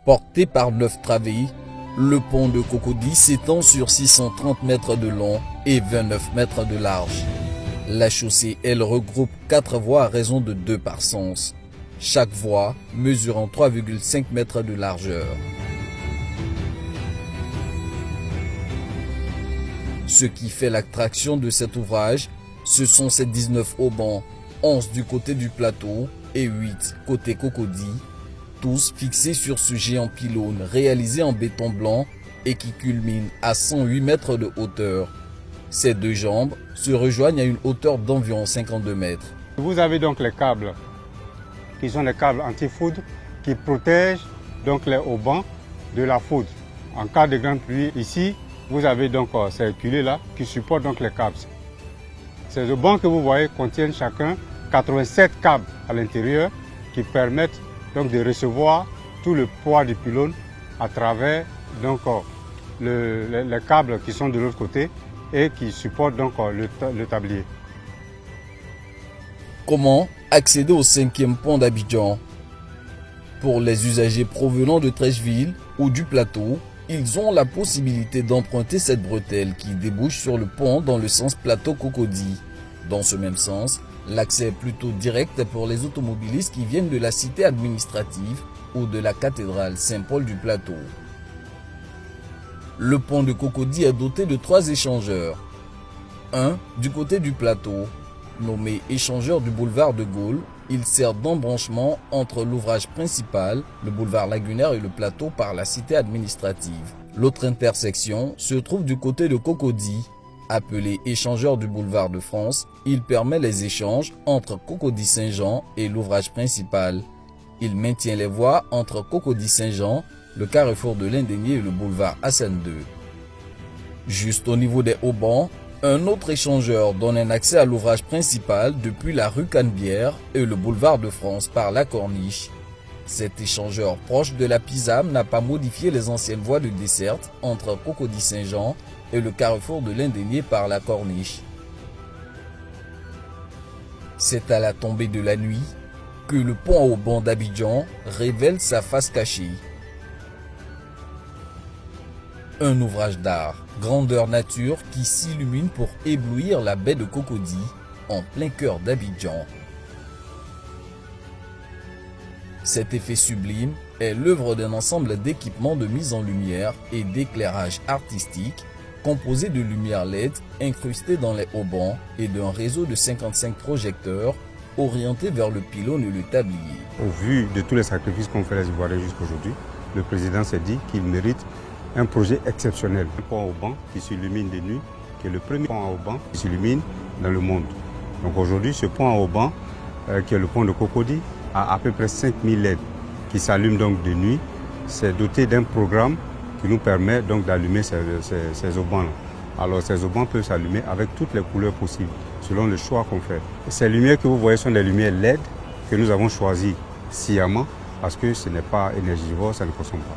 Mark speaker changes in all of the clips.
Speaker 1: Porté par 9 travées, le pont de Cocody s'étend sur 630 mètres de long et 29 mètres de large. La chaussée, elle, regroupe 4 voies à raison de 2 par sens, chaque voie mesurant 3,5 mètres de largeur. Ce qui fait l'attraction de cet ouvrage, ce sont ces 19 haubans, 11 du côté du plateau et 8 côté Cocody, tous fixés sur ce géant pylône réalisé en béton blanc et qui culmine à 108 mètres de hauteur. Ces deux jambes se rejoignent à une hauteur d'environ 52 mètres.
Speaker 2: Vous avez donc les câbles, qui sont les câbles anti-foudre, qui protègent donc les haubans de la foudre. En cas de grande pluie, ici, vous avez donc ces reculés là qui supportent donc les câbles. Ces haubans que vous voyez contiennent chacun 87 câbles à l'intérieur qui permettent donc de recevoir tout le poids du pylône à travers donc les câbles qui sont de l'autre côté et qui supportent donc le tablier.
Speaker 1: Comment accéder au 5e pont d'Abidjan? Pour les usagers provenant de Treichville ou du plateau, ils ont la possibilité d'emprunter cette bretelle qui débouche sur le pont dans le sens plateau-Cocody. Dans ce même sens, l'accès est plutôt direct pour les automobilistes qui viennent de la cité administrative ou de la cathédrale Saint-Paul du Plateau. Le pont de Cocody est doté de 3 échangeurs. Un du côté du plateau, nommé échangeur du boulevard de Gaulle, il sert d'embranchement entre l'ouvrage principal, le boulevard lagunaire et le plateau par la cité administrative. L'autre intersection se trouve du côté de Cocody. Appelé échangeur du boulevard de France, il permet les échanges entre Cocody-Saint-Jean et l'ouvrage principal. Il maintient les voies entre Cocody-Saint-Jean, le carrefour de l'Indénié et le boulevard Hassan II. Juste au niveau des haubans, un autre échangeur donne un accès à l'ouvrage principal depuis la rue Canebière et le boulevard de France par la Corniche. Cet échangeur proche de la Pisame n'a pas modifié les anciennes voies de desserte entre Cocody-Saint-Jean et le carrefour de l'Indénié par la Corniche. C'est à la tombée de la nuit que le pont à haubans d'Abidjan révèle sa face cachée. Un ouvrage d'art, grandeur nature qui s'illumine pour éblouir la baie de Cocody en plein cœur d'Abidjan. Cet effet sublime est l'œuvre d'un ensemble d'équipements de mise en lumière et d'éclairage artistique composé de lumières LED incrustées dans les haubans et d'un réseau de 55 projecteurs orientés vers le pylône et le tablier.
Speaker 2: Au vu de tous les sacrifices qu'ont fait les Ivoiriens jusqu'aujourd'hui, le président s'est dit qu'il mérite un projet exceptionnel. Un pont à haubans qui s'illumine de nuit, qui est le premier pont à haubans qui s'illumine dans le monde. Donc aujourd'hui, ce pont à haubans, qui est le pont de Cocody, a à peu près 5000 LED qui s'allument donc de nuit. C'est doté d'un programme qui nous permet donc d'allumer ces haubans-là. Alors ces haubans peuvent s'allumer avec toutes les couleurs possibles, selon le choix qu'on fait. Ces lumières que vous voyez sont des lumières LED que nous avons choisies sciemment parce que ce n'est pas énergivore, ça ne consomme pas.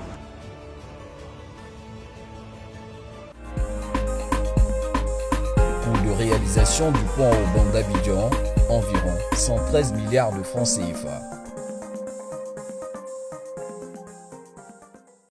Speaker 1: Coût de réalisation du pont à haubans d'Abidjan, environ 113 milliards de francs CFA.